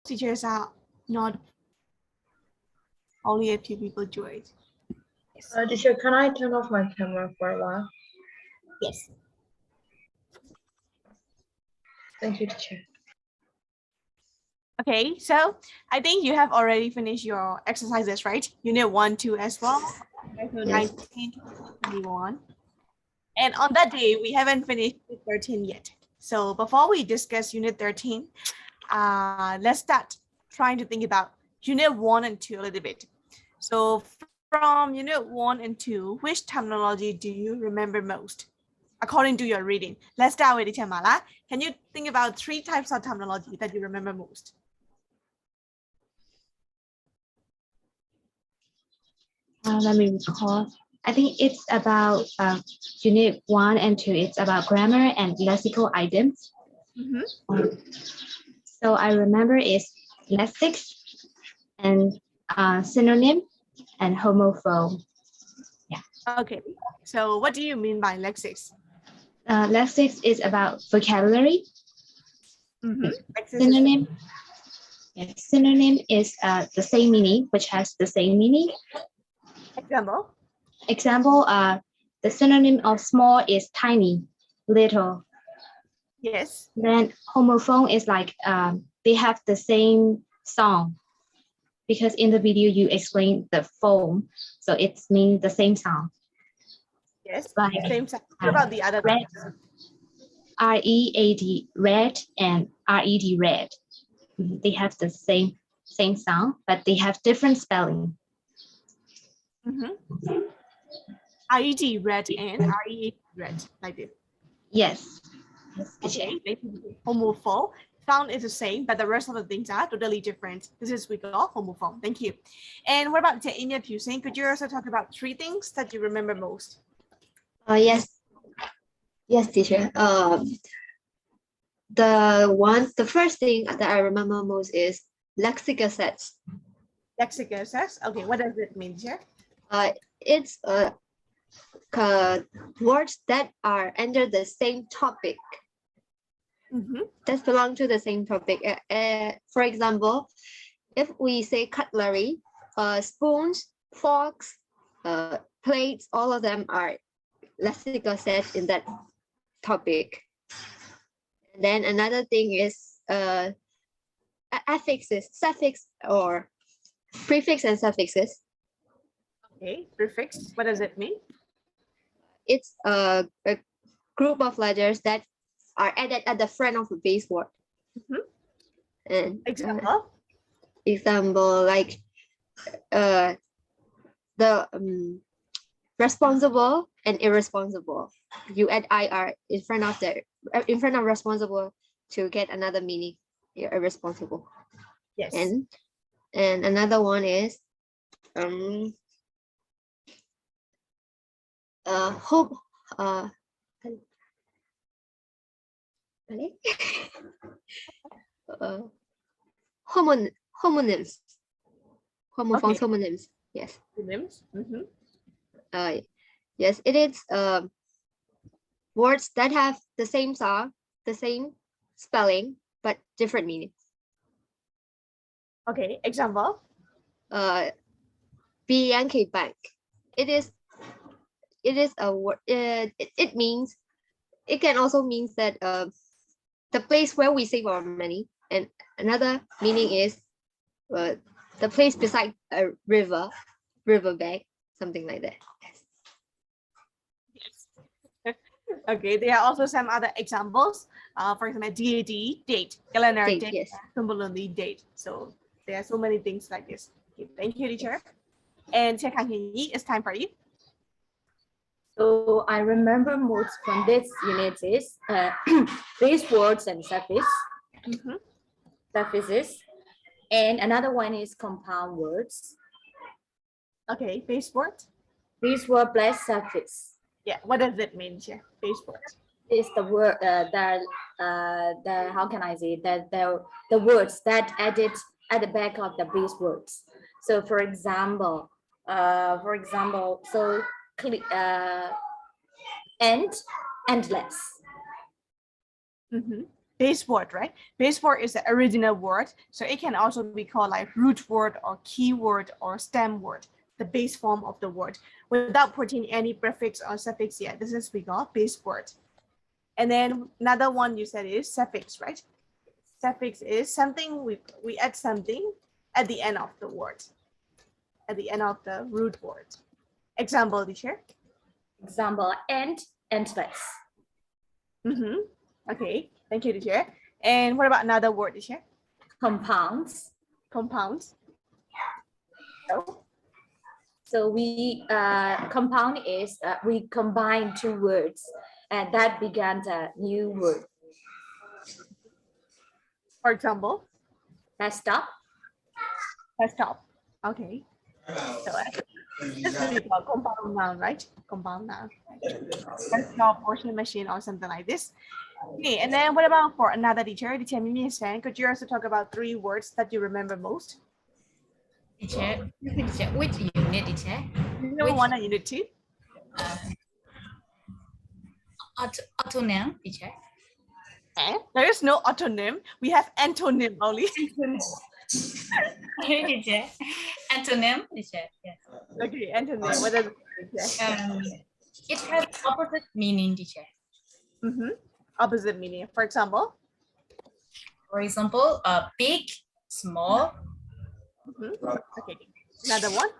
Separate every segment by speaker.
Speaker 1: teachers are not only a few people joined.
Speaker 2: Yes. Teacher, can I turn off my camera for a while?
Speaker 1: Yes.
Speaker 2: Thank you, teacher.
Speaker 1: Okay, so I think you have already finished your exercises, right? Unit 1, 2 as well.
Speaker 2: Yes.
Speaker 1: 19, 21. And on that day, we haven't finished 13 yet. So before we discuss Unit 13, let's start trying to think about Unit 1 and 2 a little bit. So from Unit 1 and 2, which terminology do you remember most? According to your reading. Let's start with Teacher Mala. Can you think about 3 types of terminology that you remember most?
Speaker 3: Let me recall. I think it's about unit 1 and 2. It's about grammar and lexical items. So I remember it's lexics and synonym and homophone. Yeah.
Speaker 1: Okay. So what do you mean by lexics?
Speaker 3: Lexics is about vocabulary. Synonym. Yes. Synonym is the same meaning, which has the same meaning.
Speaker 1: Example?
Speaker 3: Example, the synonym of small is tiny, little.
Speaker 1: Yes.
Speaker 3: Then homophone is like they have the same sound, because in the video you explain the phone, so it means the same sound.
Speaker 1: Yes,
Speaker 3: like
Speaker 1: same sound. What about the other?
Speaker 3: Red, R-E-A-D, red, and R-E-D, red. They have the same sound, but they have different spelling.
Speaker 1: R-E-D, red, and R-E-A-D, red, like this.
Speaker 3: Yes.
Speaker 1: Okay, homophone. Sound is the same, but the rest of the things are totally different. This is we call homophone. Thank you. And what about the India Pusing? Could you also talk about 3 things that you remember most?
Speaker 4: Yes. Yes, teacher. The first thing that I remember most is lexical sets.
Speaker 1: Lexical sets. Okay, what does it mean, teacher?
Speaker 4: It's words that are under the same topic. That belong to the same topic. For example, if we say cutlery, spoons, forks, plates, all of them are lexical sets in that topic. And then another thing is affixes, suffix or prefix and suffixes.
Speaker 1: Okay, prefix. What does it mean?
Speaker 4: It's a group of letters that are added at the front of the base word. And example like the responsible and irresponsible. You add ir in front of responsible to get another meaning. Irresponsible.
Speaker 1: Yes.
Speaker 4: And another one is homonyms. Homophones, okay. Homonyms. Yes.
Speaker 1: Homonyms.
Speaker 4: Yes, it is words that have the same sound, the same spelling, but different meanings.
Speaker 1: Okay, example.
Speaker 4: Bianchi Bank. It is a word. It means. It can also mean that the place where we save our money, and another meaning is the place beside a riverbank, something like that.
Speaker 1: Yes. Okay, there are also some other examples. For example, DAD, date, calendar date,
Speaker 4: yes.
Speaker 1: similarly date. So there are so many things like this. Okay, thank you, teacher. And Tia Kang Yi, it's time for you.
Speaker 2: So I remember most from this unit is base words and suffix, suffixes, and another one is compound words.
Speaker 1: Okay, base word.
Speaker 2: Base word plus suffix.
Speaker 1: Yeah, what does it mean here? Base word.
Speaker 2: It's the word that how can I say that the words that added at the back of the base words. So for example, so end, endless.
Speaker 1: base word, right? Base word is the original word. So it can also be called like root word or keyword or stem word, the base form of the word, without putting any prefix or suffix yet. This is we call base word. And then another one you said is suffix, right? Suffix is something we add something at the end of the word, at the end of the root word. Example, teacher.
Speaker 2: Example, endless.
Speaker 1: Okay, thank you, teacher. And what about another word, teacher?
Speaker 2: Compounds.
Speaker 1: Compounds.
Speaker 2: So we compound is we combine two words and that began a new word.
Speaker 1: For example,
Speaker 2: Desktop.
Speaker 1: desktop. Okay. So this is we call compound noun, right? Compound noun. Desktop, washing machine, or something like this. Okay, and then what about for another teacher? Teacher Mimi San, could you also talk about 3 words that you remember most?
Speaker 5: Teacher, which unit, teacher?
Speaker 1: Unit 1 and unit 2.
Speaker 5: Autonym, teacher.
Speaker 1: There is no autonym. We have antonym only.
Speaker 5: Teacher. Antonym, teacher. Yes.
Speaker 1: Okay, antonym. What does it mean, teacher?
Speaker 5: It has opposite meaning, teacher.
Speaker 1: Opposite meaning. For example,
Speaker 5: Big, small.
Speaker 1: okay. Another one.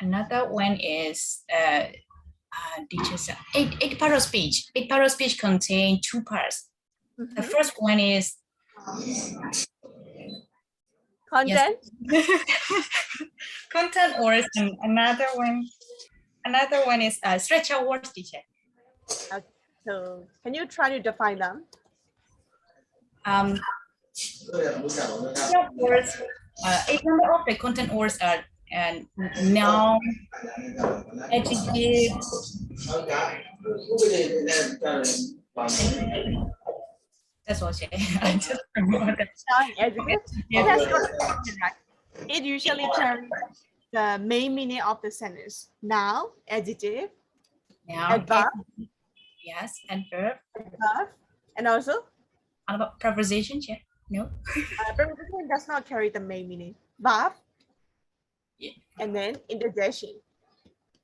Speaker 5: Another one is teachers. Eight part of speech. Eight part of speech contain 2 parts. The first one is
Speaker 1: Content.
Speaker 5: content words, and another one is structure words, teacher.
Speaker 1: Okay. So can you try to define them?
Speaker 5: Words. 8 number of the content words are noun, adjective. That's what I just remember that.
Speaker 1: Noun, adjective. It has got a function, right? It usually carries the main meaning of the sentence. Noun, adjective,
Speaker 5: Noun,
Speaker 1: adverb,
Speaker 5: yes, and verb.
Speaker 1: and also
Speaker 5: About preposition, yeah. No.
Speaker 1: preposition does not carry the main meaning. Verb,
Speaker 5: Yeah.
Speaker 1: and then interjection.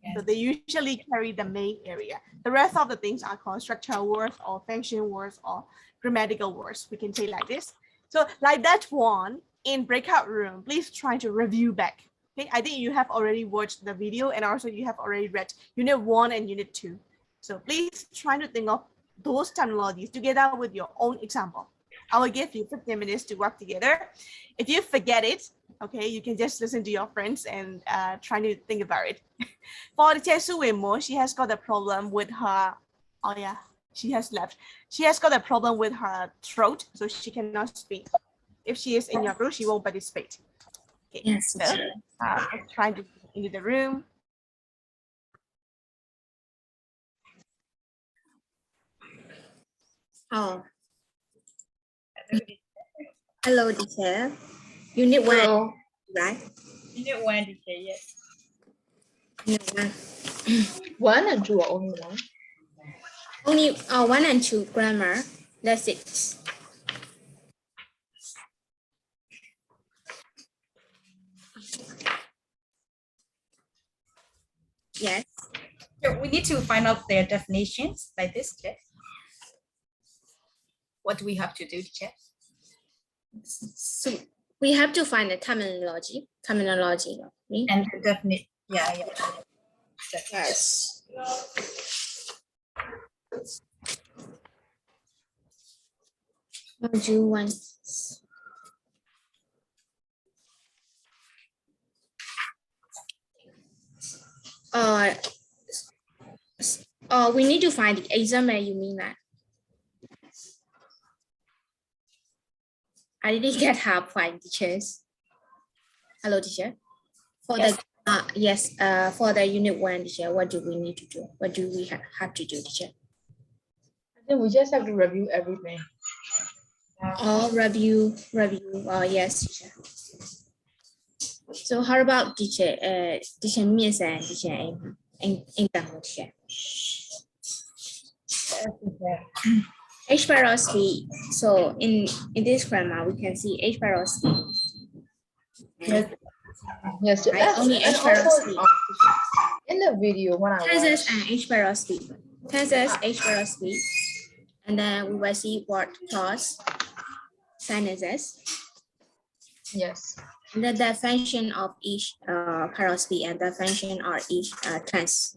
Speaker 5: Yes.
Speaker 1: So they usually carry the main area. The rest of the things are called structural words or function words or grammatical words. We can say like this. So like that one in breakout room, please try to review back. Okay, I think you have already watched the video and also you have already read unit 1 and unit 2. So please try to think of those terminologies together with your own example. I will give you 15 minutes to work together. If you forget it, okay, you can just listen to your friends and try to think about it. For the Chesu Wemo, she has got a problem with her, oh yeah, she has left. She has got a problem with her throat, so she cannot speak. If she is in your group, she won't participate. Okay,
Speaker 2: Yes.
Speaker 1: so let's try to get into the room.
Speaker 6: Oh. Hello, teacher. Unit 1,
Speaker 4: Hello.
Speaker 6: right?
Speaker 5: Unit 1, teacher, yes.
Speaker 6: Unit 1.
Speaker 4: 1 and 2 are only 1.
Speaker 6: Only 1 and 2 grammar. That's it. Yes.
Speaker 5: So we need to find out their definitions like this, teacher. What do we have to do, teacher?
Speaker 6: So we have to find the terminology. Terminology. Okay?
Speaker 5: And the definition, yeah.
Speaker 6: Yes. Module 1. We need to find the exam. You mean that? I didn't get half point, teachers. Hello, teacher. For
Speaker 5: Yes.
Speaker 6: the yes, for the unit 1, teacher, what do we need to do? What do we have to do, teacher?
Speaker 4: I think we just have to review everything.
Speaker 6: Oh, review. Yes, teacher. So how about teacher? Teacher Miss and teacher in teacher. H plus V. So in this grammar, we can see H plus V.
Speaker 7: Yes. Yes.
Speaker 6: Right? Only
Speaker 7: And
Speaker 6: H plus
Speaker 7: also,
Speaker 6: V.
Speaker 7: in the video when I
Speaker 6: Tenses
Speaker 7: watched,
Speaker 6: and H plus V. Tenses H plus V. And then we will see word clause, sentences,
Speaker 7: yes.
Speaker 6: and the definition of each plus V and definition of each tense.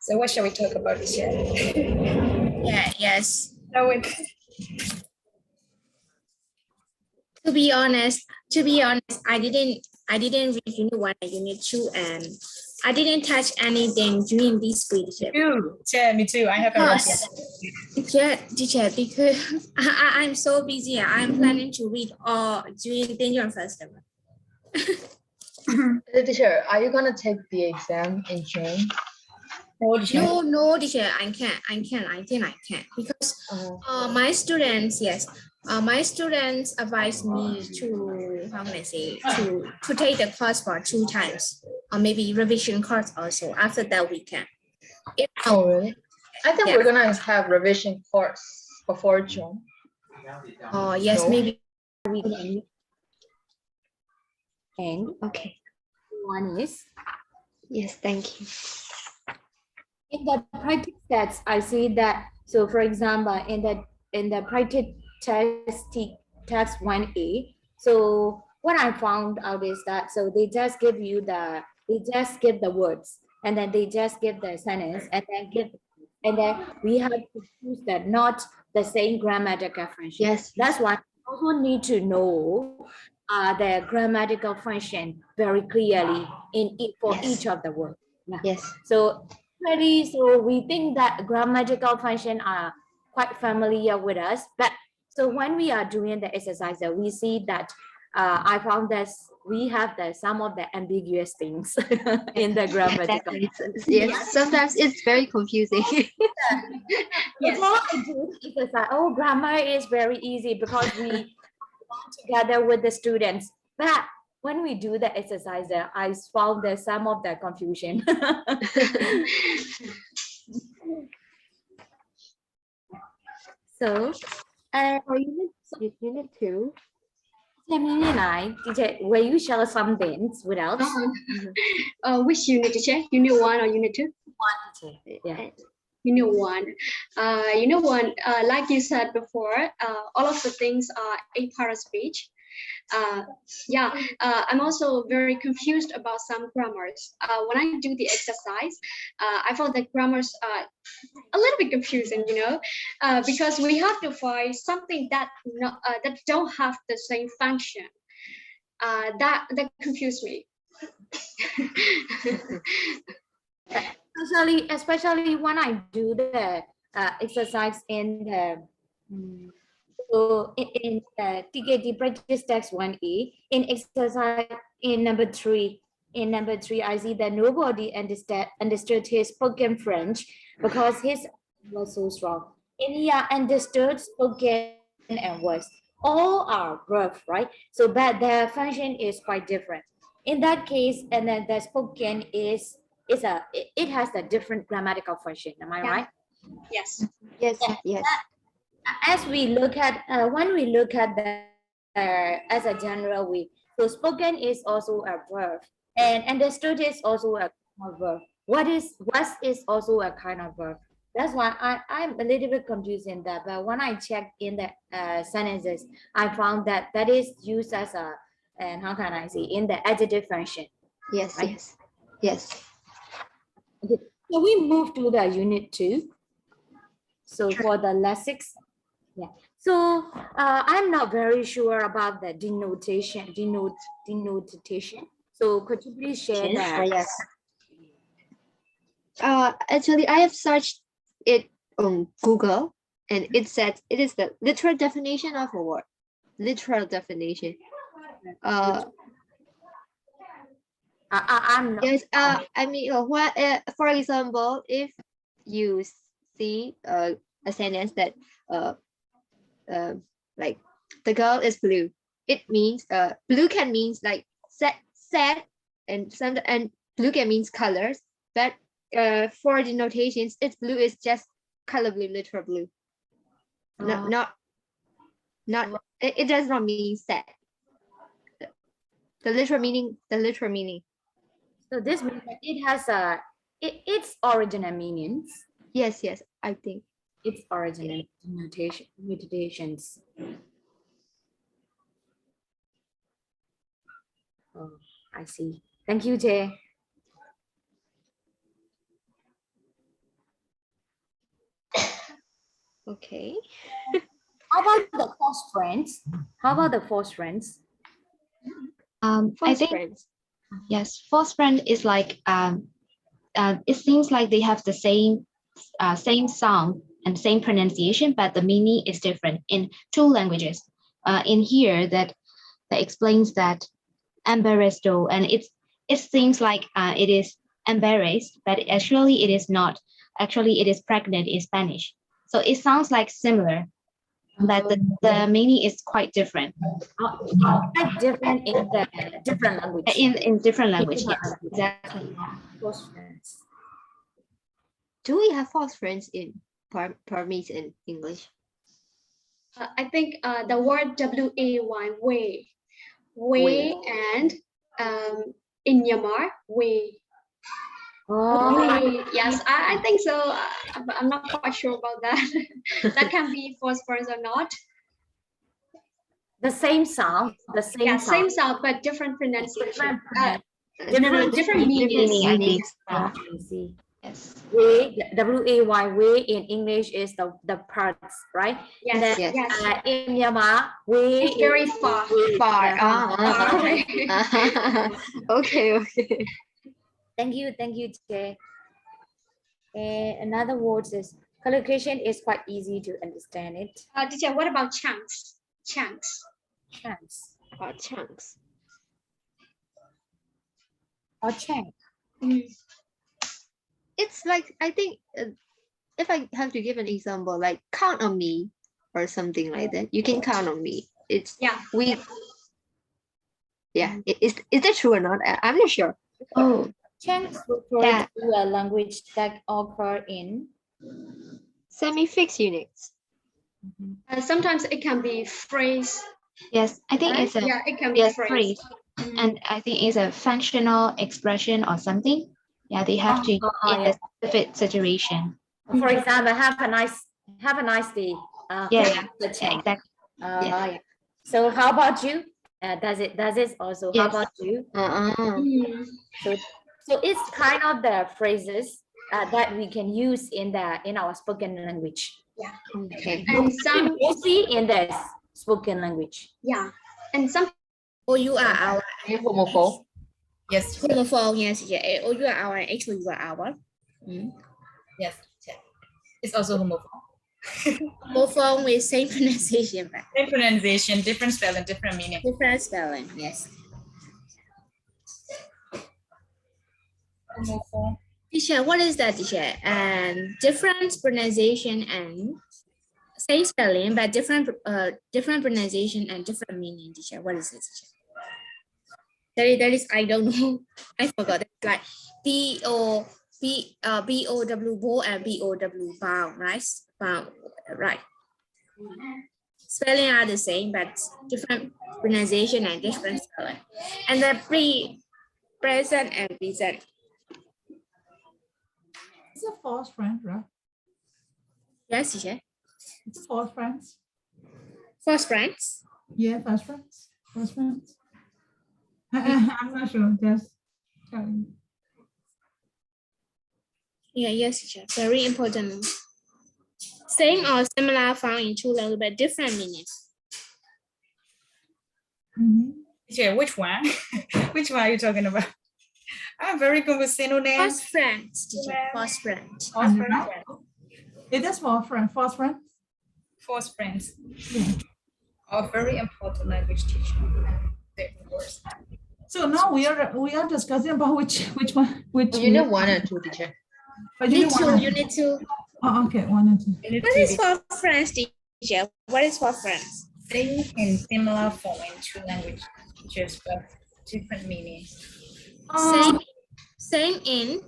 Speaker 5: So what shall we talk about this year?
Speaker 6: Yeah, yes.
Speaker 5: So with
Speaker 6: To be honest, I didn't read unit 1 and unit 2, and I didn't touch anything during this week.
Speaker 5: you, yeah, me too. I have a
Speaker 6: Yes. Teacher, because I'm so busy. I'm planning to read all during Danger Festival.
Speaker 7: Teacher, are you gonna take the exam in June?
Speaker 6: No, teacher, I can't. I think I can't because my students, yes, my students advise me to, how can I say, to take the course for 2 times, or maybe revision course also. After that, we can.
Speaker 7: Oh, really? I think
Speaker 6: Yeah.
Speaker 7: we're gonna have revision course before June.
Speaker 6: Oh, yes,
Speaker 7: No.
Speaker 6: maybe.
Speaker 2: We can. And
Speaker 3: Okay.
Speaker 2: one is
Speaker 3: Yes, thank you.
Speaker 2: in the practice text, I see that. So, for example, in the practice text 1A. So what I found out is that they just give the words, and then they just give the sentence, and then we have to choose that, not the same grammatical function.
Speaker 3: Yes.
Speaker 2: That's why I also need to know the grammatical function very clearly for
Speaker 3: Yes.
Speaker 2: each of the words.
Speaker 3: Yes.
Speaker 2: So we think that grammatical function are quite familiar with us, but so when we are doing the exercise, we see that I found that we have some of the ambiguous things in the grammatical.
Speaker 3: Yes, sometimes it's very confusing.
Speaker 2: Yes. Before I do the exercise, grammar is very easy because we work together with the students. But when we do the exercise, I found that some of the confusion. So,
Speaker 4: For unit 2.
Speaker 2: Unit 9, teacher, will you share some things with us?
Speaker 8: Which unit, teacher? Unit 1 or unit 2?
Speaker 2: Yeah.
Speaker 8: Unit 1. Unit 1, like you said before, all of the things are a part of speech. I'm also very confused about some grammars. When I do the exercise, I found that grammars are a little bit confusing, because we have to find something that don't have the same function. That confused me.
Speaker 2: Especially when I do the exercise in the in the TKT practice text 1A, in exercise in number 3, I see that nobody understood his spoken French because his was so strong. And he understood spoken and was all are verbs, right? So but the function is quite different. In that case, and then the spoken it has a different grammatical function. Am I right?
Speaker 8: Yes.
Speaker 3: Yes, yes.
Speaker 2: As we look at when we look at the as a general way, so spoken is also a verb, and understood is also a kind of verb. Was is also a kind of verb. That's why I'm a little bit confused in that. But when I checked in the sentences, I found that is used as and how can I say, in the adjective function.
Speaker 3: Yes,
Speaker 2: Right?
Speaker 3: yes. Yes.
Speaker 2: Okay. So we move to the unit 2. So for the lessons, yeah. So I'm not very sure about the denotation. So could you please share that?
Speaker 3: Yes. Actually, I have searched it on Google, and it said it is the literal definition of a word. Literal definition.
Speaker 2: I'm not.
Speaker 3: Yes. I mean, for example, if you see a sentence that like the girl is blue, it means blue can means like
Speaker 4: set, and blue can means colors, but for the notations, its blue is just color blue, literal blue. Not it does not mean set. The literal meaning.
Speaker 2: So this means that it has its original meanings,
Speaker 4: Yes, I think.
Speaker 2: its original mutations. Oh, I see. Thank you, Jay.
Speaker 4: Okay.
Speaker 2: How about the false friends?
Speaker 3: I
Speaker 4: False
Speaker 3: think
Speaker 4: friends.
Speaker 3: yes, false friend is like it seems like they have the same sound and same pronunciation, but the meaning is different in two languages. In here that explains that embarrassed, and it seems like it is embarrassed, but actually it is not. Actually, it is pregnant in Spanish. So it sounds like similar, but the meaning is quite different.
Speaker 2: Quite different in the different language.
Speaker 3: In different language,
Speaker 2: different
Speaker 3: yes,
Speaker 2: language.
Speaker 3: exactly.
Speaker 2: False friends.
Speaker 4: Do we have false friends in Burmese in English?
Speaker 8: I think the word way, way, and in Myanmar, way.
Speaker 2: Oh,
Speaker 8: Yes, I think so. But I'm not quite sure about that. That can be false friends or not.
Speaker 2: the same sound,
Speaker 8: Yeah, same sound but different pronunciation. Different meanings.
Speaker 3: I think.
Speaker 2: I see.
Speaker 3: Yes.
Speaker 2: Way, W-A-Y, way in English is the parts, right? And
Speaker 8: Yes,
Speaker 2: then,
Speaker 4: Yes.
Speaker 2: in Myanmar, way
Speaker 8: It's very far.
Speaker 4: Far.
Speaker 2: Yeah.
Speaker 4: Okay.
Speaker 2: Thank you, Jay. Another word is collocation is quite easy to understand it.
Speaker 8: Teacher, what about chunks? Chunks.
Speaker 2: Chance
Speaker 4: Chunks.
Speaker 2: or chunk.
Speaker 4: It's like, I think if I have to give an example, like count on me or something like that. You can count on me. It's
Speaker 8: Yeah.
Speaker 4: Is that true or not? I'm not sure.
Speaker 3: Oh,
Speaker 2: Chunks refer
Speaker 3: Yeah.
Speaker 2: to a language that occur in.
Speaker 4: Semi-fixed units.
Speaker 8: Sometimes it can be phrase.
Speaker 3: yes. I think
Speaker 8: Right?
Speaker 3: it's a
Speaker 8: Yeah, it can be
Speaker 3: yes
Speaker 8: phrase.
Speaker 3: phrase, and I think it's a functional expression or something. Yeah, they have to use in
Speaker 2: yeah.
Speaker 3: a specific situation.
Speaker 2: For example, have a nice day.
Speaker 3: Yeah,
Speaker 2: the
Speaker 3: yeah,
Speaker 2: chunk.
Speaker 3: exactly.
Speaker 2: Yeah. So how about you? Does it also? How
Speaker 3: Yes.
Speaker 2: about you?
Speaker 8: Mm.
Speaker 2: So it's kind of the phrases that we can use in our spoken language.
Speaker 4: Okay.
Speaker 8: And some,
Speaker 2: Mostly in the spoken language.
Speaker 8: yeah, and some.
Speaker 6: Oh, you are our
Speaker 7: Are you homophone?
Speaker 5: Yes,
Speaker 6: homophone, yes, yeah. Oh, you are our, actually you are our.
Speaker 5: yes. It's also homophone.
Speaker 6: Homophone with same pronunciation, but
Speaker 5: Same pronunciation, different spelling, different meaning.
Speaker 6: different spelling, yes.
Speaker 5: Homophone.
Speaker 6: Teacher, what is that, teacher? And different pronunciation and same spelling, but different pronunciation and different meaning, teacher. What is it, teacher? That is I don't know. I forgot. It's like BOW bow and BOW bound, right? Bound, right. Spelling are the same, but different pronunciation and different spelling. And the present and present.
Speaker 9: It's a false friend, right?
Speaker 6: Yes, teacher.
Speaker 9: It's a false friends.
Speaker 6: First friends.
Speaker 9: Yeah, false friends. False friends. I'm not sure. Just telling.
Speaker 6: Yeah, yes, teacher. Very important. Same or similar found in two languages, but different meanings.
Speaker 5: Yeah, which one? Which one are you talking about? I'm very good with synonyms.
Speaker 6: First friends, teacher. First friends.
Speaker 5: False friends.
Speaker 9: It is false friend. False friend.
Speaker 5: False friends.
Speaker 9: Yeah.
Speaker 5: A very important language teacher.
Speaker 9: So now we are discussing about which one
Speaker 7: Unit 1 and 2, teacher.
Speaker 9: Unit one.
Speaker 6: Unit 2.
Speaker 9: Oh, okay, 1 and 2.
Speaker 6: What is for friends, teacher? What is for friends?
Speaker 5: Same and similar form in two language teachers, but Different meaning.
Speaker 6: Same in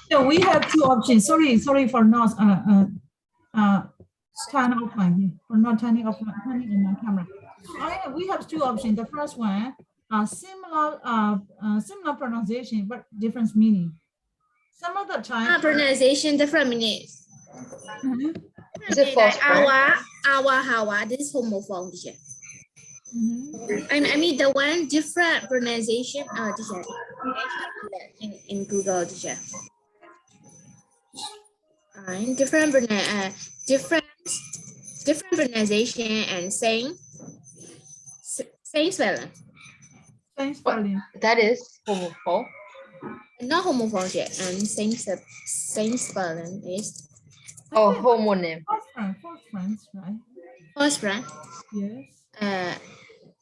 Speaker 9: So we have two options. Sorry for not turn off for not turning on my camera. We have two options. The first one, similar pronunciation but different meaning. Some of the time
Speaker 6: pronunciation different meaning.
Speaker 7: Is it false friend?
Speaker 6: Our, this is homophone, teacher. I mean the one different pronunciation, teacher. In Google, teacher. Different pronunciation and same spelling.
Speaker 9: same spelling.
Speaker 7: That is homophone.
Speaker 6: Not homophone yet, and same spelling is
Speaker 7: Homonym.
Speaker 9: False friends, right?
Speaker 6: first friend.
Speaker 9: Yes.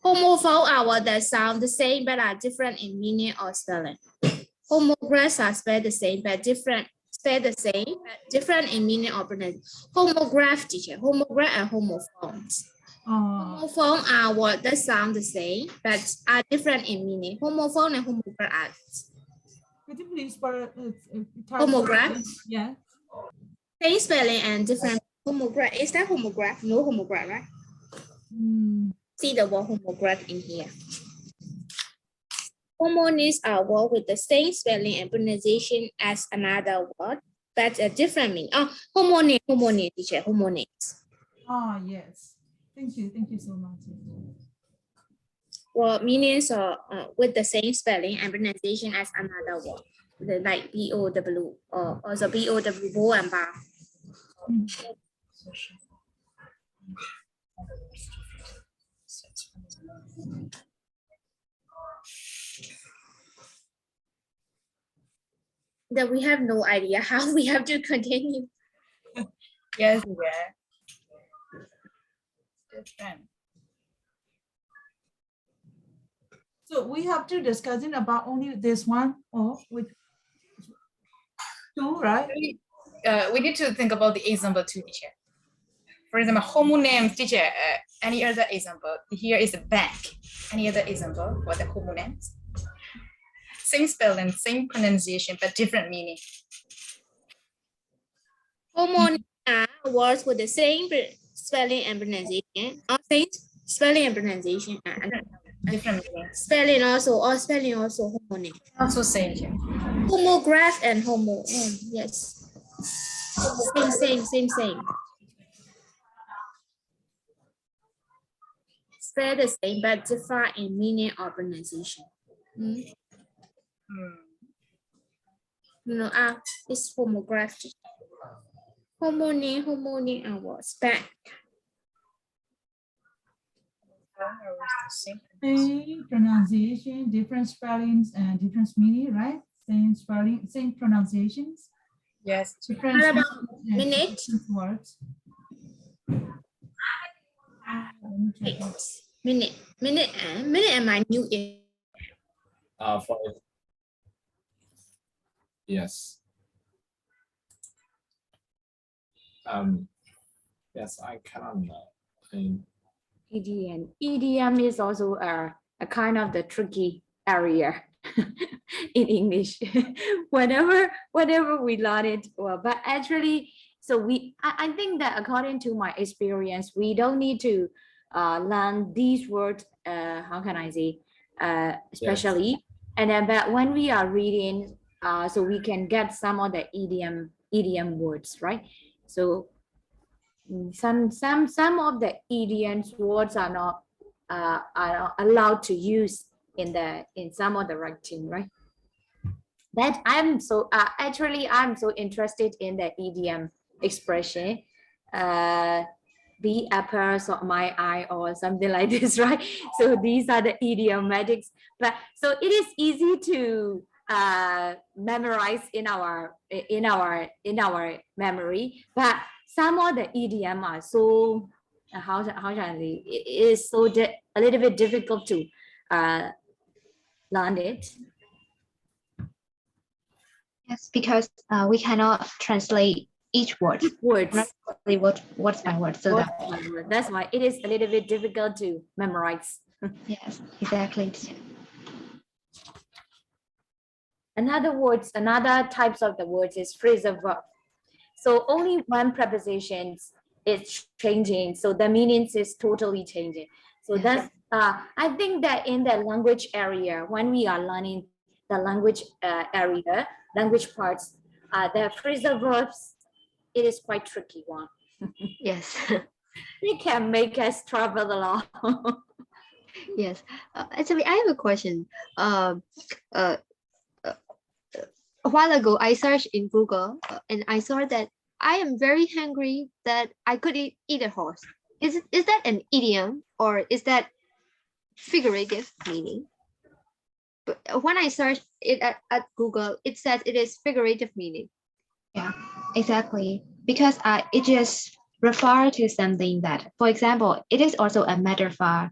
Speaker 6: Homophone are that sound the same but are different in meaning or spelling. Homographs are spelled the same but different in meaning or pronunciation. Homograph, teacher. Homograph and homophones. Homophone are words that sound the same but are different in meaning. Homophone and homograph are.
Speaker 9: Could you please spell
Speaker 6: Homograph?
Speaker 9: Yeah.
Speaker 6: Same spelling and different. Homograph. Is that homograph? No homograph, right? See the word homograph in here. Homonyms are words with the same spelling and pronunciation as another word, but a different meaning. Homonym, teacher, homonyms.
Speaker 9: Yes. Thank you so much.
Speaker 6: Well, meanings are with the same spelling and pronunciation as another word, like BOW or also BOW, bow and bar. That we have no idea how we have to continue.
Speaker 5: Yes, different.
Speaker 9: So we have to discussing about only this one or with two, right?
Speaker 5: We need to think about the example too, teacher. For example, homonym, teacher. Any other example? Here is a bank. Any other example for the homonyms? Same spelling, same pronunciation, but different meaning.
Speaker 6: Homonyms are words with the same spelling and pronunciation. Or same spelling and pronunciation.
Speaker 5: Different meaning.
Speaker 6: Spelling also homonym.
Speaker 5: Also same.
Speaker 6: Homograph and homo. Yes. Same. Spell the same but differ in meaning or pronunciation. It's homograph. Homonym and words back.
Speaker 9: Same pronunciation, different spellings and different meaning, right? Same spelling, same pronunciations.
Speaker 5: Yes.
Speaker 9: Different
Speaker 6: minute?
Speaker 9: words.
Speaker 6: Minute am I new in?
Speaker 10: Yes. Yes, I cannot know.
Speaker 2: Idiom is also a kind of the tricky area in English. whenever we learn it, but actually, so I think that according to my experience, we don't need to learn these words. How can I say? Especially, yes. And then, but when we are reading, so we can get some of the idiom words, right? So some of the idioms words are not allowed to use in some of the writing, right? That I'm so interested in the idiom expression. Be apples of my eye or something like this, right? So these are the idiomatics. But so it is easy to memorize in our memory, but some of the idiom are so how shall I say, it is so a little bit difficult to learn it.
Speaker 3: Yes, because we cannot translate each word,
Speaker 2: Words.
Speaker 3: not only words by word. So
Speaker 2: Word
Speaker 3: that,
Speaker 2: by word. That's why it is a little bit difficult to memorize.
Speaker 3: yes, exactly.
Speaker 2: Another types of the words is phrasal verb. So only one preposition is changing, so the meanings is totally changing. So that's I think that in the language area, when we are learning the language area, language parts, the phrasal verbs, it is quite tricky one.
Speaker 4: Yes.
Speaker 2: It can make us travel along.
Speaker 4: Yes. Actually, I have a question. Um, uh, a while ago, I searched in Google and I saw that I am very hungry that I could eat a horse. Is that an idiom or is that figurative meaning? But when I searched it at Google, it says it is figurative meaning.
Speaker 3: Yeah, exactly. Because it just refers to something that, for example, it is also a metaphor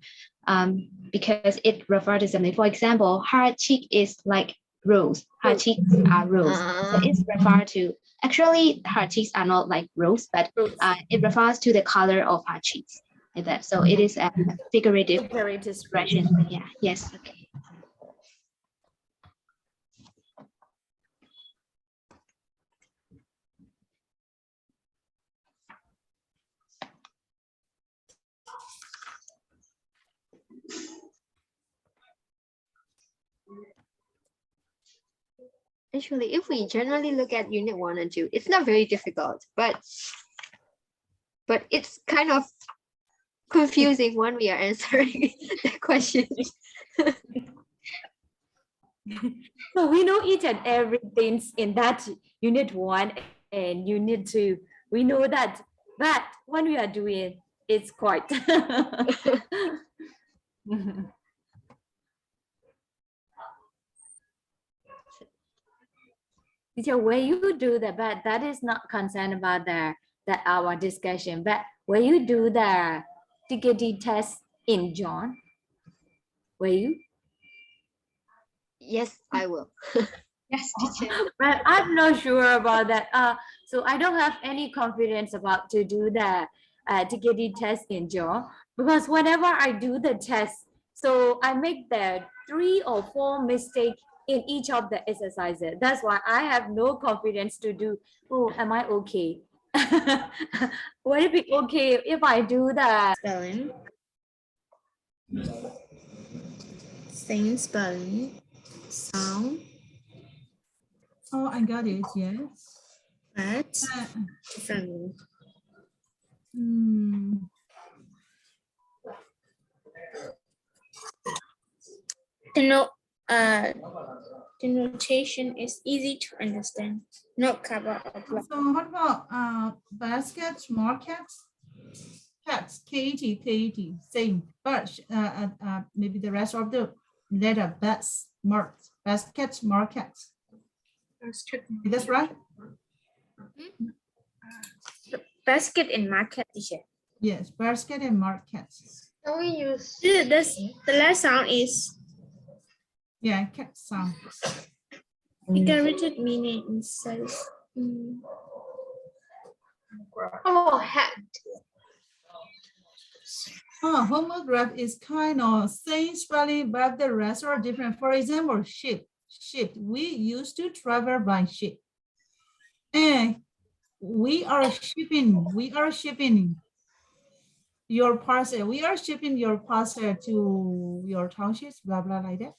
Speaker 3: because it refers to something. For example, her cheek is like rose. Her cheeks are rose. So it's referred to, actually, her cheeks are not like rose, but it refers to the color of her cheeks. Like that. So it is a figurative expression. Yeah, yes. Okay.
Speaker 4: Actually, if we generally look at unit 1 and 2, it's not very difficult, but it's kind of confusing when we are answering the question.
Speaker 2: So we know each and everything in that unit 1 and unit 2. We know that, but when we are doing, it's quite. Teacher, when you do that, but that is not concerned about that our discussion. But when you do the TKT test in John, will you?
Speaker 4: Yes, I will.
Speaker 8: Yes, teacher.
Speaker 2: But I'm not sure about that. So I don't have any confidence about to do the TKT test in John because whenever I do the test, so I make the 3 or 4 mistakes in each of the exercises. That's why I have no confidence to do. Oh, am I okay? Would it be okay if I do the
Speaker 6: Spelling. Same spelling. Sound.
Speaker 9: Oh, I got it. Yes.
Speaker 6: But different. The notation is easy to understand. No cover of
Speaker 9: So what about baskets, markets? Cats, Katie, same. But maybe the rest of the letter baskets, markets. That's right.
Speaker 6: Basket and market, teacher.
Speaker 9: Yes, basket and markets.
Speaker 7: Can we use
Speaker 6: The last sound is
Speaker 9: Cat sound.
Speaker 6: figurative meaning says.
Speaker 7: oh hat?
Speaker 9: Homograph is kind of same spelling, but the rest are different. For example, ship. We used to travel by ship. And we are shipping your parcel. We are shipping your parcel to your townships, blah, blah, like that.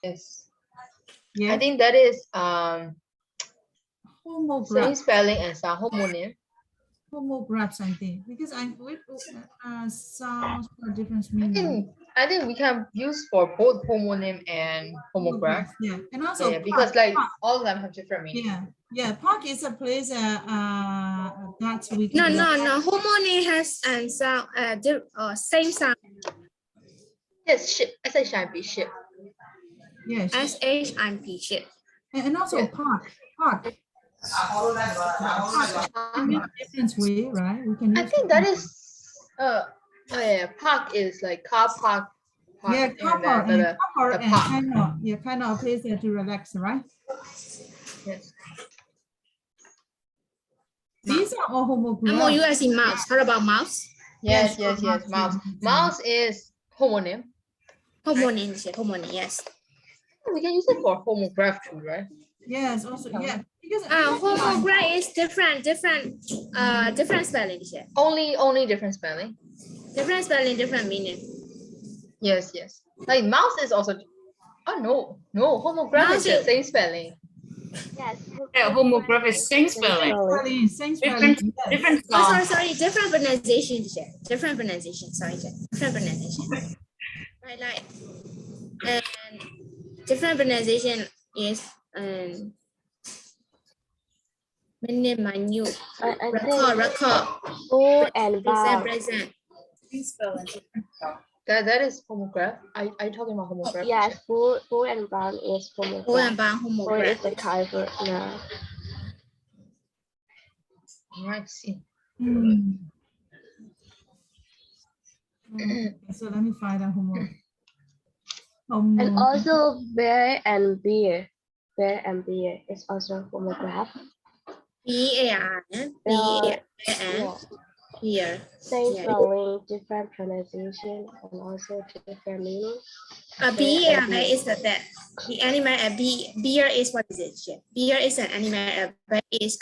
Speaker 7: Yes.
Speaker 9: Yeah.
Speaker 7: I think that is
Speaker 9: Homograph.
Speaker 7: same spelling and sound homonym.
Speaker 9: Homographs, I think, because sounds for different meaning.
Speaker 7: I think we can use for both homonym and homograph.
Speaker 9: Yeah, and also
Speaker 7: because like all of them have different meaning.
Speaker 9: Yeah. Park is a place that we
Speaker 6: No.
Speaker 9: can.
Speaker 6: Homonym has and sound same sound.
Speaker 7: Yes, ship. SHIP, ship.
Speaker 9: Yes.
Speaker 6: SHIP, ship.
Speaker 9: And also park. Different way, right? We can.
Speaker 7: I think that is. Park is like car park.
Speaker 9: Yeah, car park and
Speaker 7: park.
Speaker 9: kind of a place there to relax, right?
Speaker 7: Yes.
Speaker 9: These are all homograph.
Speaker 6: MOUSE in mouse. How about mouse?
Speaker 7: Yes, yes, yes. Mouse. Mouse is homonym.
Speaker 6: Homonym, homonym, yes.
Speaker 7: We can use it for homograph too, right?
Speaker 9: Yes, also, yeah. Because
Speaker 6: Homograph is different spelling.
Speaker 7: Only different spelling.
Speaker 6: Different spelling, different meaning.
Speaker 7: Yes, yes. Like mouse is also. Oh no, homograph
Speaker 6: Mouse
Speaker 7: is the
Speaker 6: is-
Speaker 7: same spelling.
Speaker 4: Yes.
Speaker 5: Yeah, homograph is same spelling.
Speaker 9: same
Speaker 5: Different,
Speaker 9: spelling, yes.
Speaker 5: different
Speaker 6: Oh,
Speaker 5: sound.
Speaker 6: sorry, different pronunciation. Different pronunciation. Sorry, different pronunciation. Right, like, and different pronunciation is minute.
Speaker 4: I think
Speaker 6: Record.
Speaker 4: full and bar.
Speaker 6: Present.
Speaker 5: Same spelling, different sound.
Speaker 7: That is homograph. Are you talking about homograph?
Speaker 4: Yes, full and bar is homograph.
Speaker 6: Full and bar
Speaker 4: Full
Speaker 6: homograph.
Speaker 4: is the cover now.
Speaker 7: I see.
Speaker 9: Hmm. Okay, so let me find out
Speaker 4: And also bear and beer. Bear and beer is also homograph.
Speaker 6: B-A-R. B-A-R.
Speaker 4: Yeah.
Speaker 6: Here.
Speaker 4: Same
Speaker 6: Yeah.
Speaker 4: spelling, different pronunciation, and also different meaning.
Speaker 6: Beer is that the animal. Beer is what is it? Beer is an animal. Bear is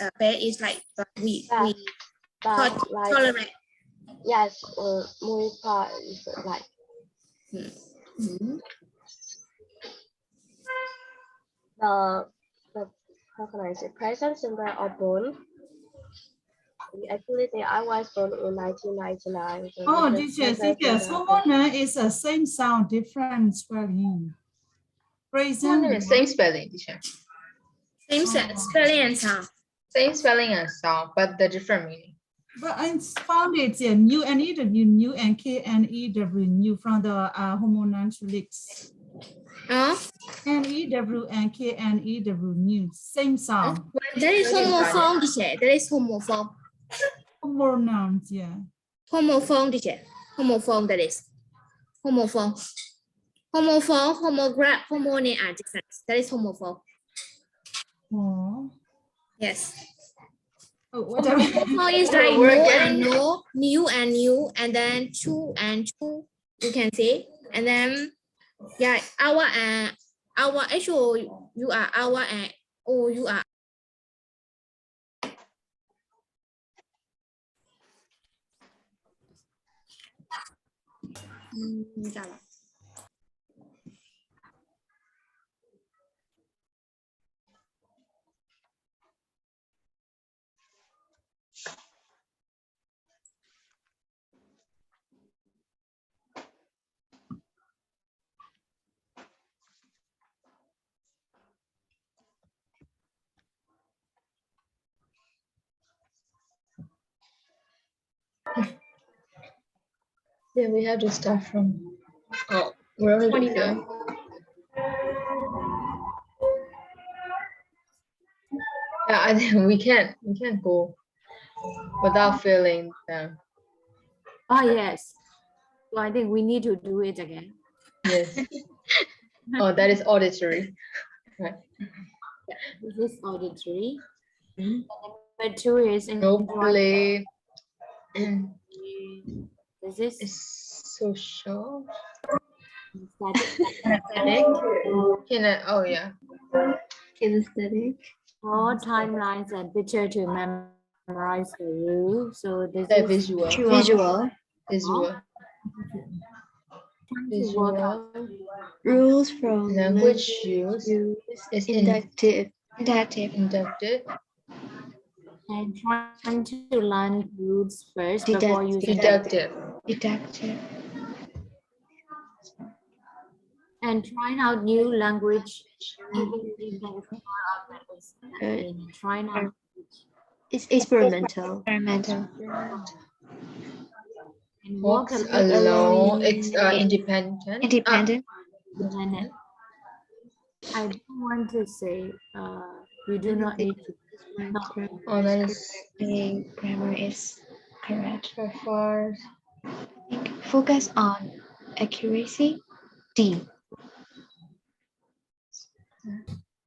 Speaker 6: like we
Speaker 4: But like,
Speaker 6: tolerate.
Speaker 4: yes, muy pa is like. The how can I say, present simple or born. Actually, I was born in 1999. So
Speaker 9: Oh,
Speaker 4: this is
Speaker 9: teacher,
Speaker 4: present simple or born.
Speaker 9: homonym is the same sound, different spelling. For example,
Speaker 7: Same spelling, teacher.
Speaker 6: Same spelling and sound.
Speaker 7: Same spelling and sound, but the different meaning.
Speaker 9: but I found it new and EW, new and K and EW, new from the homonyms list. NEW and K and EW, new, same sound.
Speaker 6: That is homophone, teacher. That is homophone.
Speaker 9: Homonyms, yeah.
Speaker 6: Homophone, teacher. Homophone, that is. Homophone. Homophone, homograph, homonym are different. That is homophone.
Speaker 9: Oh.
Speaker 6: Yes.
Speaker 9: Oh, whatever.
Speaker 6: Homophone is like no and no, new and new, and then two and two, you can say. And then, yeah, our and our, actually, you are our and oh, you are. Ra là.
Speaker 7: Yeah, we have to start from. Oh, we're already
Speaker 8: 29.
Speaker 7: Yeah, I think we can't go without feeling them.
Speaker 2: Oh, yes. So I think we need to do it again.
Speaker 7: Yes. Oh, that is auditory. Right.
Speaker 2: This is auditory. Number two is in
Speaker 7: Nobly.
Speaker 2: This is
Speaker 7: It's social.
Speaker 2: static.
Speaker 7: Oh yeah.
Speaker 4: Kinesthetic.
Speaker 2: All timelines and picture to memorize the rule. So this
Speaker 7: The
Speaker 2: is
Speaker 7: visual. Visual.
Speaker 4: Rules from
Speaker 7: Language use is
Speaker 4: inductive.
Speaker 7: inductive.
Speaker 2: and trying to learn rules first before using
Speaker 7: Deductive.
Speaker 2: and trying out new language. Trying out
Speaker 4: It's experimental.
Speaker 2: and
Speaker 7: Walks
Speaker 2: walk
Speaker 7: alone. It's independent.
Speaker 2: independent. I don't want to say you do not need to.
Speaker 7: Oh, that is
Speaker 3: Grammar is correct.
Speaker 7: so far.
Speaker 3: Focus on accuracy. D.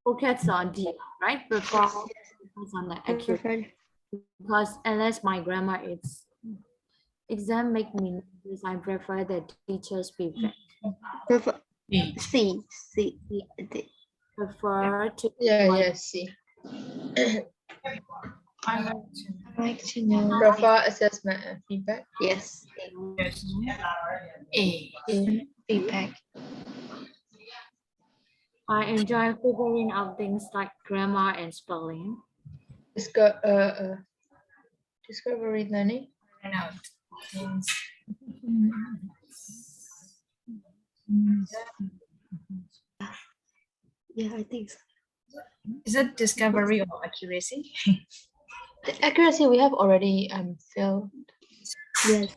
Speaker 2: Focus on D, right? Before focus on the accuracy. because unless my grammar is exam make me nervous, I prefer the teacher's feedback.
Speaker 4: Prefer
Speaker 5: B.
Speaker 4: C. I think.
Speaker 2: Prefer to
Speaker 7: Yeah, see.
Speaker 2: I
Speaker 4: Like to know.
Speaker 7: Prefer assessment and feedback.
Speaker 4: Yes.
Speaker 5: Yes. A.
Speaker 4: Feedback.
Speaker 2: I enjoy figuring out things like grammar and spelling.
Speaker 7: Discovery learning.
Speaker 5: And out.
Speaker 4: Yeah, I think so.
Speaker 5: Is it discovery or accuracy?
Speaker 7: The accuracy we have already failed.
Speaker 4: Yes.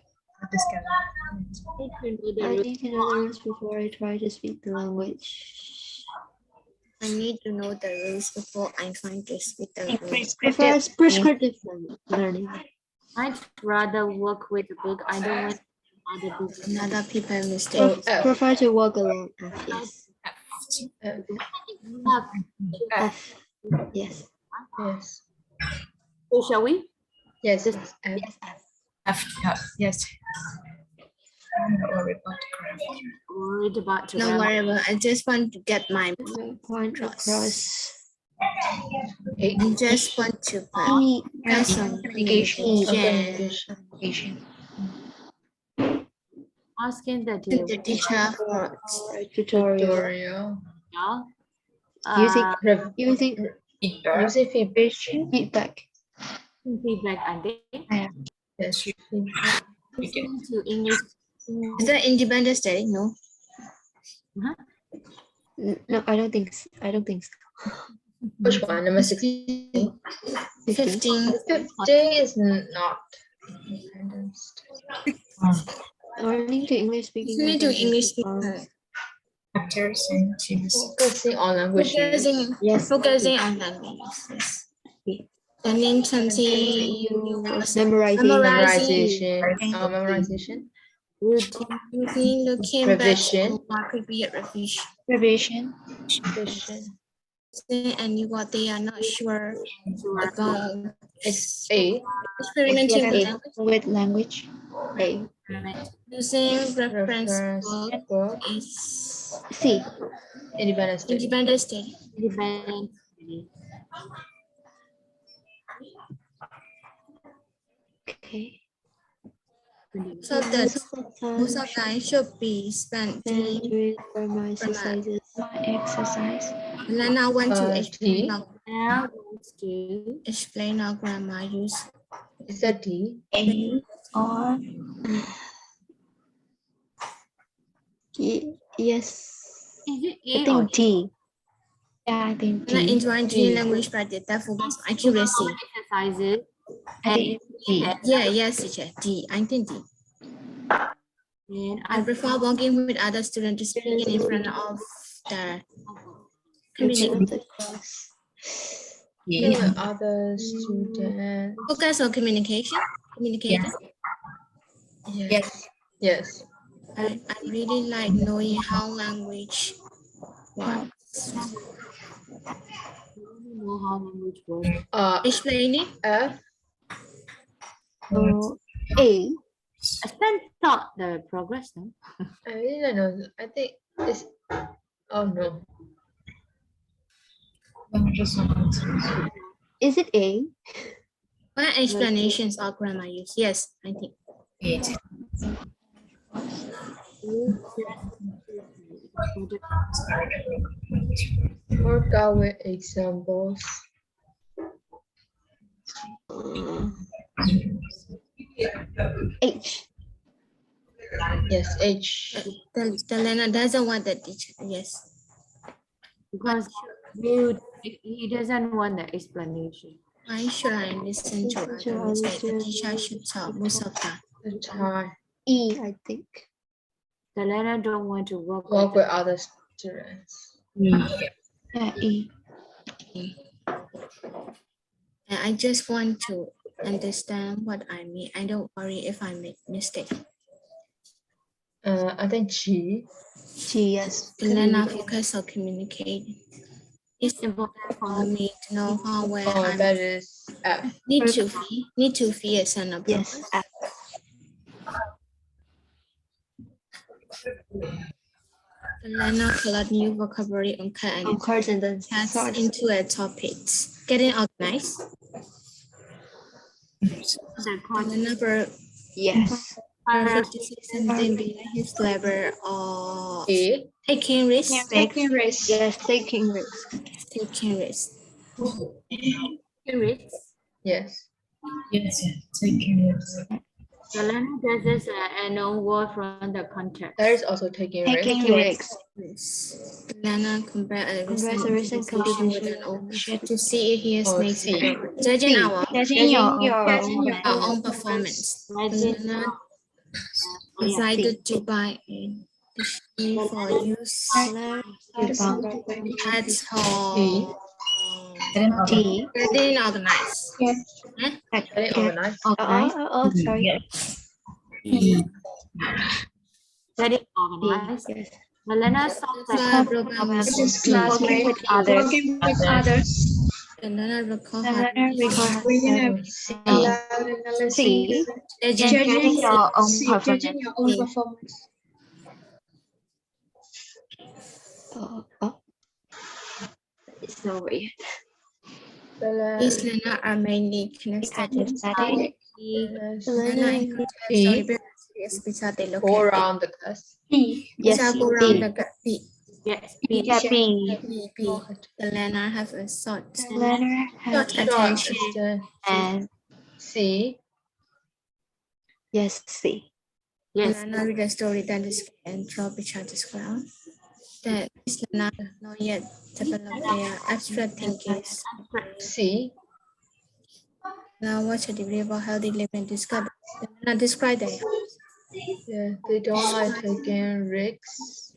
Speaker 5: Discovery.
Speaker 4: I need to know the rules before I try to speak the language. I need to know the rules before I try to speak the language. Prescriptive learning.
Speaker 2: I'd rather work with a book. I don't want
Speaker 4: Other people mistakes.
Speaker 7: F.
Speaker 4: Prefer to walk alone. Yes. F. Yes.
Speaker 7: Yes.
Speaker 2: So shall we?
Speaker 7: Yes. F.
Speaker 4: Yes. F.
Speaker 5: F. Yes. I'm not worried about grammar.
Speaker 2: Worried about
Speaker 6: No
Speaker 2: grammar.
Speaker 6: worry about. I just want to get my
Speaker 4: Point across.
Speaker 7: Eight.
Speaker 6: I just want to
Speaker 4: E.
Speaker 6: press on
Speaker 7: Communication.
Speaker 2: Asking the
Speaker 6: the teacher for
Speaker 4: Tutorial.
Speaker 7: Tutorial.
Speaker 4: Using
Speaker 5: Feedback.
Speaker 7: Using feedback.
Speaker 2: feedback, I think.
Speaker 7: Yes. Feedback.
Speaker 2: Listening to English.
Speaker 6: is that independent study? No.
Speaker 4: No, I don't think so. I don't think so.
Speaker 7: Which one? Number 16.
Speaker 6: 15.
Speaker 7: 15 is not independent study.
Speaker 4: Learning to English speaking.
Speaker 6: Listening to English speaker.
Speaker 5: Factors and teams.
Speaker 7: Focusing on language use.
Speaker 6: Focusing on language. Yes. Learning something
Speaker 4: Memorizing.
Speaker 7: Memorization.
Speaker 6: routine looking back
Speaker 7: Revision.
Speaker 6: what could be a revision.
Speaker 4: Revision.
Speaker 6: And what they are not sure about.
Speaker 7: It's A.
Speaker 6: Experimenting
Speaker 4: With language. A.
Speaker 6: using reference
Speaker 7: Reference
Speaker 6: book
Speaker 7: book.
Speaker 6: is
Speaker 4: C.
Speaker 7: Independent study.
Speaker 6: independent study.
Speaker 2: Independent.
Speaker 4: Okay.
Speaker 6: So that most of time should be spent doing
Speaker 4: For my exercises. My exercise.
Speaker 6: and then I want to
Speaker 7: D.
Speaker 2: Now let's do
Speaker 6: explain our grammar use.
Speaker 7: Is that D?
Speaker 4: A. Or. Yes.
Speaker 2: is it
Speaker 4: I
Speaker 2: A or
Speaker 4: think D. Yeah, I think
Speaker 6: And I
Speaker 4: D.
Speaker 6: enjoy doing language practice that focus on accuracy.
Speaker 2: exercises?
Speaker 4: I think D.
Speaker 6: Yes, teacher. D. I think D.
Speaker 2: And
Speaker 6: I prefer working with other students to speaking in front of the community.
Speaker 7: Other students.
Speaker 6: Focus on communication. Communication.
Speaker 7: Yes. Yes.
Speaker 6: I really like knowing how language works.
Speaker 2: know how language works.
Speaker 6: Explaining.
Speaker 7: F.
Speaker 4: A.
Speaker 2: I spent thought the progress now.
Speaker 7: I really don't know. I think it's. Oh no.
Speaker 4: Is it A?
Speaker 6: What explanations of grammar use? Yes, I think.
Speaker 5: 8.
Speaker 7: Work out with examples.
Speaker 4: H.
Speaker 7: Yes, H.
Speaker 6: The learner doesn't want the teacher. Yes.
Speaker 2: Because he doesn't want the explanation.
Speaker 6: Why should I listen to others? The teacher should talk most of the time.
Speaker 4: E, I think.
Speaker 2: The learner don't want to work
Speaker 7: With other students.
Speaker 4: Yeah, E.
Speaker 6: And I just want to understand what I mean. I don't worry if I make mistake.
Speaker 7: I think G.
Speaker 4: G, yes.
Speaker 6: The learner focus on communicating. It's important for me to know how where
Speaker 7: Oh,
Speaker 6: I
Speaker 7: that is F.
Speaker 6: need to be a son of
Speaker 3: Yes.
Speaker 6: Learner collect new vocabulary on card and
Speaker 4: cards and then
Speaker 6: cats into a topic. Getting organized. The number
Speaker 4: yes.
Speaker 6: practicing something behind his level or
Speaker 7: E.
Speaker 6: taking risks.
Speaker 8: Taking risks.
Speaker 4: Yes, taking risks.
Speaker 6: Taking risks. Taking risks.
Speaker 7: Yes.
Speaker 5: Yes, taking risks.
Speaker 2: The learner guesses a known word from the context.
Speaker 7: That is also taking risk.
Speaker 4: Taking risks.
Speaker 6: The learner compare a
Speaker 4: Compares the recent
Speaker 6: conversation with
Speaker 4: conversation
Speaker 6: an old to see if he
Speaker 7: Oh,
Speaker 6: snakes.
Speaker 7: C.
Speaker 6: Judging our
Speaker 3: Judging your
Speaker 6: own performance. The learner decided to buy a dictionary for use at home.
Speaker 3: T.
Speaker 6: Getting organized.
Speaker 7: Getting organized.
Speaker 4: Sorry.
Speaker 2: Getting organized.
Speaker 4: Yes.
Speaker 2: The learner solves the
Speaker 6: Fly
Speaker 2: problem
Speaker 6: program
Speaker 8: Which
Speaker 6: is
Speaker 8: is
Speaker 3: Working with others.
Speaker 8: working with others.
Speaker 6: the learner record
Speaker 3: The
Speaker 6: hard
Speaker 3: learner record
Speaker 8: Reading
Speaker 7: Oh,
Speaker 8: a
Speaker 7: C.
Speaker 8: analysis.
Speaker 3: C.
Speaker 6: judging
Speaker 3: Judging your own
Speaker 8: Judging your own
Speaker 3: performance.
Speaker 8: performance.
Speaker 4: It's so weird.
Speaker 6: These learner are mainly connected to
Speaker 3: Static.
Speaker 6: learner include
Speaker 7: E.
Speaker 6: yes, because they look
Speaker 7: Go
Speaker 6: at
Speaker 7: around the class.
Speaker 8: E.
Speaker 4: Yes,
Speaker 6: go around the B.
Speaker 2: yes.
Speaker 3: Yeah, B.
Speaker 6: B. The learner have a short
Speaker 3: The learner has
Speaker 6: Short
Speaker 7: Short
Speaker 6: attention.
Speaker 7: attention.
Speaker 3: and
Speaker 7: C.
Speaker 4: Yes, C.
Speaker 2: Yes.
Speaker 6: learner read a story then display and draw picture as well. That is not yet develop their abstract thinking.
Speaker 7: C.
Speaker 6: Now watch a degree about healthy living describe not describe their
Speaker 7: Yeah, they don't like taking risks.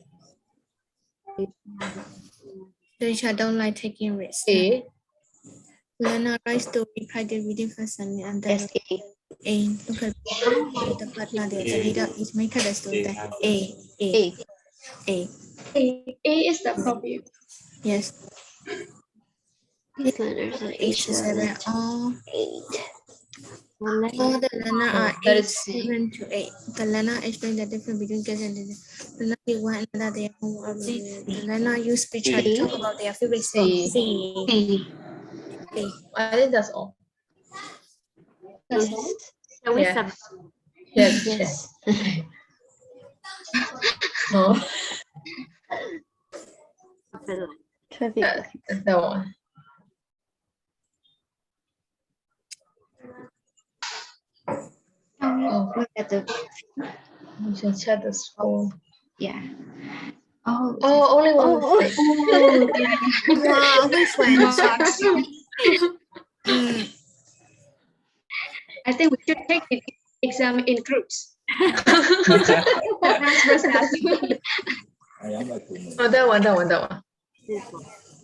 Speaker 6: they don't like taking risks.
Speaker 7: A.
Speaker 6: Learner write story practice reading first and then
Speaker 4: Yes, A.
Speaker 6: A look at the partner there the leader is make the story that A.
Speaker 4: A.
Speaker 8: A is the problem.
Speaker 6: Yes.
Speaker 4: These learners are
Speaker 6: Age 7 all
Speaker 4: 8.
Speaker 6: all the learner are
Speaker 7: that
Speaker 6: age
Speaker 7: is C.
Speaker 6: 7 to 8. The learner explain the difference between guess and the learner give one another their homework. The learner use picture to talk about their favorite song.
Speaker 7: C.
Speaker 3: C.
Speaker 7: I think that's all.
Speaker 8: That's all.
Speaker 2: Shall we
Speaker 7: Yeah.
Speaker 2: submit?
Speaker 7: Yes.
Speaker 4: Yes.
Speaker 7: No,
Speaker 4: Traffic.
Speaker 7: that one. Oh,
Speaker 3: Look at the,
Speaker 7: we should check the score.
Speaker 3: yeah. Oh,
Speaker 7: Oh, only one mistake.
Speaker 6: Wow, which one?
Speaker 8: I think we should take the exam in groups.
Speaker 10: I am like
Speaker 7: Oh, that one.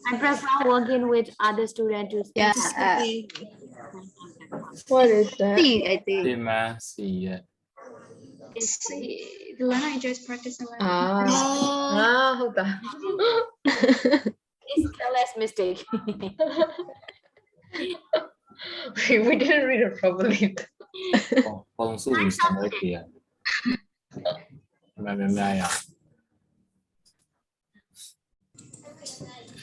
Speaker 2: I prefer working with other students to
Speaker 4: Yeah.
Speaker 7: What is that?
Speaker 4: C, I think.
Speaker 10: Tim mà xì
Speaker 8: The learner enjoys practicing learning.
Speaker 7: Hold on.
Speaker 2: It's the less mistake.
Speaker 7: We didn't read it properly.
Speaker 10: con su gì sao mỗi kìa mày à